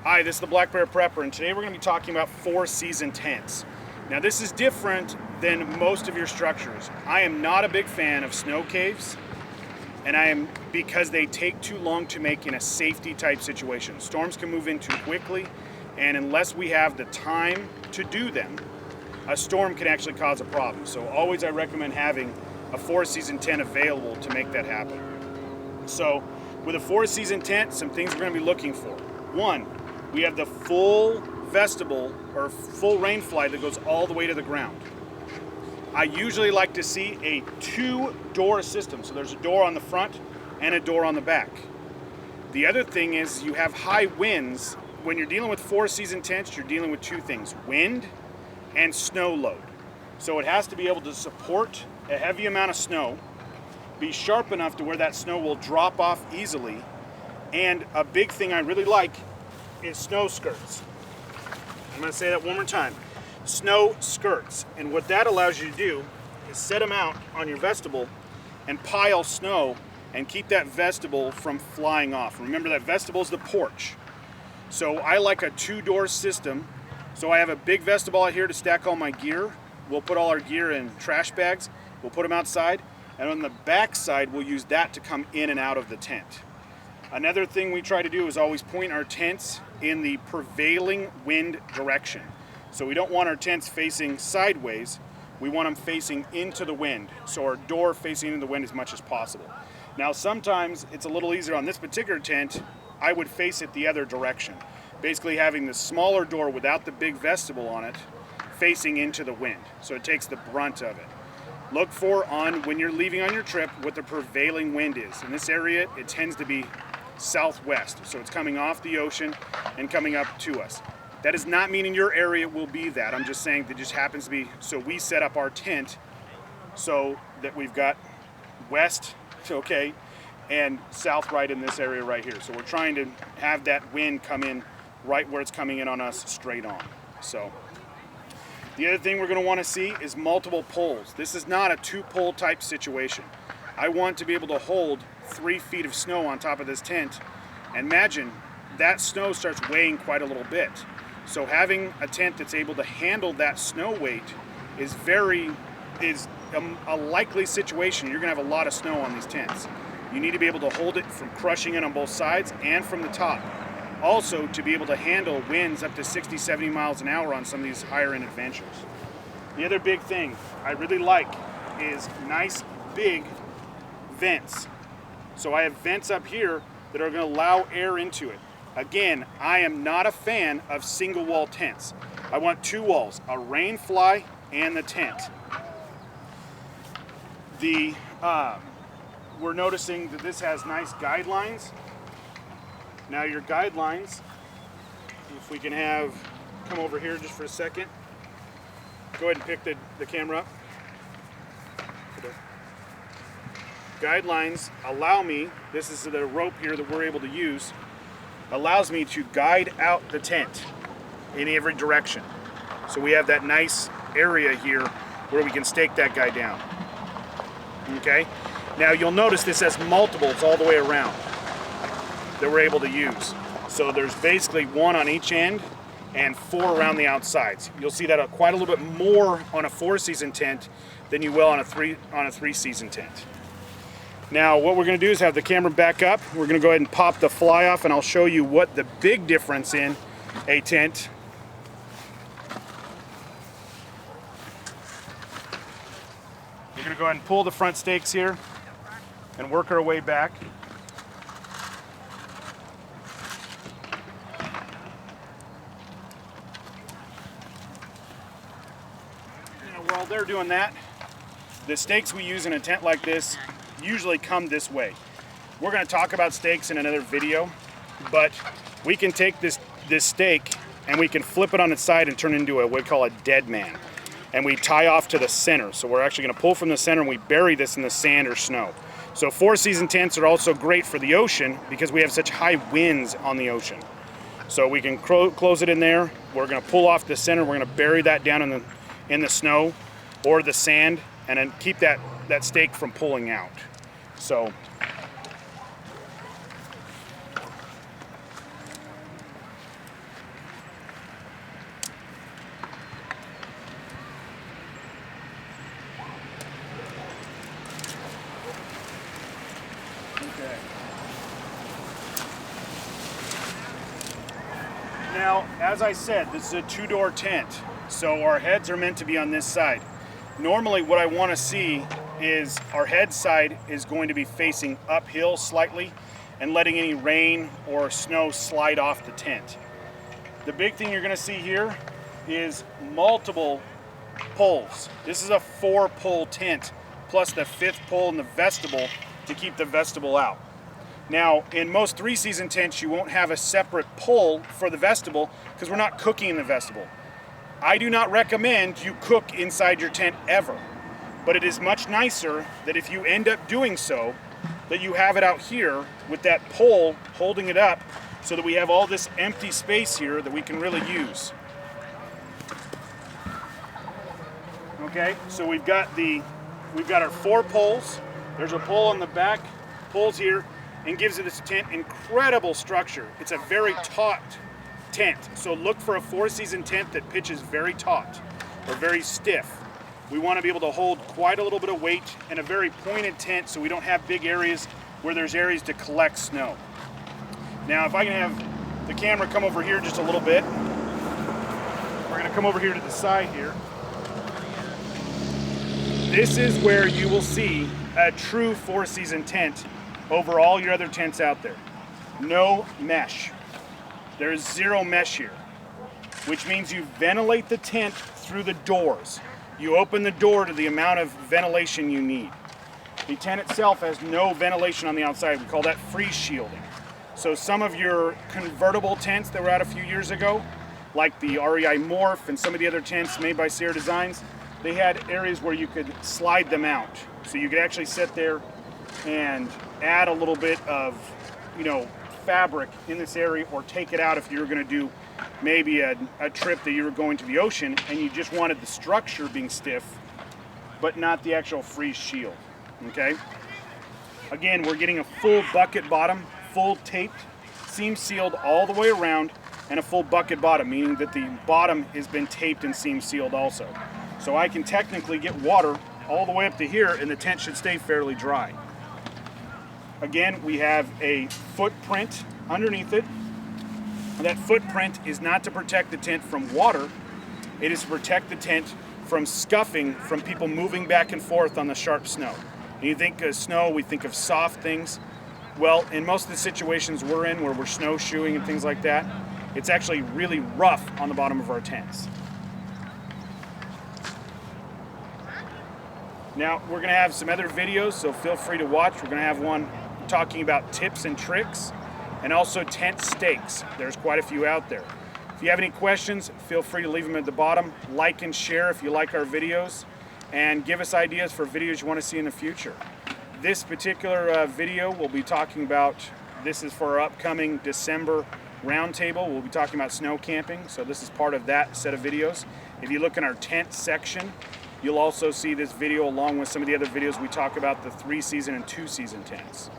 Hi, this is the Black Bear Prepper, and today we're going to be talking about 4-season tents. Now this is different than most of your structures. I am not a big fan of snow caves, and because they take too long to make in a safety type situation. Storms can move in too quickly, and unless we have the time to do them, a storm can actually cause a problem. So always I recommend having a 4-season tent available to make that happen. So with a 4-season tent, some things we're going to be looking for. One, we have the full vestibule or full rain fly that goes all the way to the ground. I usually like to see a 2-door system. So there's a door on the front and a door on the back. The other thing is you have high winds. When you're dealing with 4-season tents, you're dealing with two things: wind and snow load. So it has to be able to support a heavy amount of snow, be sharp enough to where that snow will drop off easily, and a big thing I really like is snow skirts. I'm going to say that one more time. Snow skirts. And what that allows you to do is set them out on your vestibule and pile snow and keep that vestibule from flying off. Remember that vestibule is the porch. So I like a 2-door system. So I have a big vestibule out here to stack all my gear. We'll put all our gear in trash bags. We'll put them outside. And on the back side, we'll use that to come in and out of the tent. Another thing we try to do is always point our tents in the prevailing wind direction. So we don't want our tents facing sideways. We want them facing into the wind. So our door facing into the wind as much as possible. Now sometimes it's a little easier. On this particular tent, I would face it the other direction. Basically having the smaller door without the big vestibule on it facing into the wind. So it takes the brunt of it. Look for when you're leaving on your trip what the prevailing wind is. In this area, it tends to be southwest. So it's coming off the ocean and coming up to us. That does not mean in your area will be that. I'm just saying that just happens to be. So we set up our tent so that we've got west, okay, and south right in this area right here. So we're trying to have that wind come in right where it's coming in on us straight on. So the other thing we're going to want to see is multiple poles. This is not a 2-pole type situation. I want to be able to hold 3 feet of snow on top of this tent. And imagine that snow starts weighing quite a little bit. So having a tent that's able to handle that snow weight is a likely situation. You're going to have a lot of snow on these tents. You need to be able to hold it from crushing it on both sides and from the top. Also, to be able to handle winds up to 60, 70 miles an hour on some of these higher end adventures. The other big thing I really like is nice big vents. So I have vents up here that are going to allow air into it. Again, I am not a fan of single wall tents. I want 2 walls, a rain fly and the tent. We're noticing that this has nice guidelines. Now your guidelines, if we can come over here just for a second. Go ahead and pick the camera up. Guidelines allow me, this is the rope here that we're able to use, allows me to guide out the tent in every direction. So we have that nice area here where we can stake that guy down. Okay? Now you'll notice this has multiples all the way around that we're able to use. So there's basically 1 on each end and 4 around the outsides. You'll see that quite a little bit more on a 4-season tent than you will on a 3-season tent. Now what we're going to do is have the camera back up. We're going to go ahead and pop the fly off, and I'll show you what the big difference in a tent. We're going to go ahead and pull the front stakes here and work our way back. While they're doing that, the stakes we use in a tent like this usually come this way. We're going to talk about stakes in another video, but we can take this stake and we can flip it on its side and turn it into what we call a dead man. And we tie off to the center. So we're actually going to pull from the center and we bury this in the sand or snow. So 4-season tents are also great for the ocean because we have such high winds on the ocean. So we can close it in there. We're going to pull off the center. We're going to bury that down in the snow or the sand, and then keep that stake from pulling out. So Now, as I said, this is a 2-door tent, so our heads are meant to be on this side. Normally what I want to see is our head side is going to be facing uphill slightly and letting any rain or snow slide off the tent. The big thing you're going to see here is multiple poles. This is a 4-pole tent, plus the 5th pole in the vestibule to keep the vestibule out. Now, in most 3-season tents, you won't have a separate pole for the vestibule because we're not cooking in the vestibule. I do not recommend you cook inside your tent ever, but it is much nicer that if you end up doing so, that you have it out here with that pole holding it up so that we have all this empty space here that we can really use. Okay, so we've got our 4 poles. There's a pole on the back, poles here, and gives this tent incredible structure. It's a very taut tent, so look for a 4-season tent that pitches very taut or very stiff. We want to be able to hold quite a little bit of weight and a very pointed tent so we don't have big areas where there's areas to collect snow. Now, if I can have the camera come over here just a little bit, we're going to come over here to the side here. This is where you will see a true 4-season tent over all your other tents out there. No mesh. There's 0 mesh here, which means you ventilate the tent through the doors. You open the door to the amount of ventilation you need. The tent itself has no ventilation on the outside. We call that freeze shielding. So some of your convertible tents that were out a few years ago, like the REI Morph and some of the other tents made by Sierra Designs, they had areas where you could slide them out. So you could actually sit there and add a little bit of, fabric in this area, or take it out if you were going to do maybe a trip that you were going to the ocean and you just wanted the structure being stiff, but not the actual freeze shield, okay? Again, we're getting a full bucket bottom, full taped, seam sealed all the way around, and a full bucket bottom, meaning that the bottom has been taped and seam sealed also. So I can technically get water all the way up to here and the tent should stay fairly dry. Again, we have a footprint underneath it. That footprint is not to protect the tent from water. It is to protect the tent from scuffing from people moving back and forth on the sharp snow. And you think of snow, we think of soft things. Well, in most of the situations we're in where we're snowshoeing and things like that, it's actually really rough on the bottom of our tents. Now, we're going to have some other videos, so feel free to watch. We're going to have one talking about tips and tricks and also tent stakes. There's quite a few out there. If you have any questions, feel free to leave them at the bottom. Like and share if you like our videos, and give us ideas for videos you want to see in the future. This particular video we'll be talking about, this is for our upcoming December roundtable. We'll be talking about snow camping, so this is part of that set of videos. If you look in our tent section, you'll also see this video along with some of the other videos we talk about the 3-season and 2-season tents.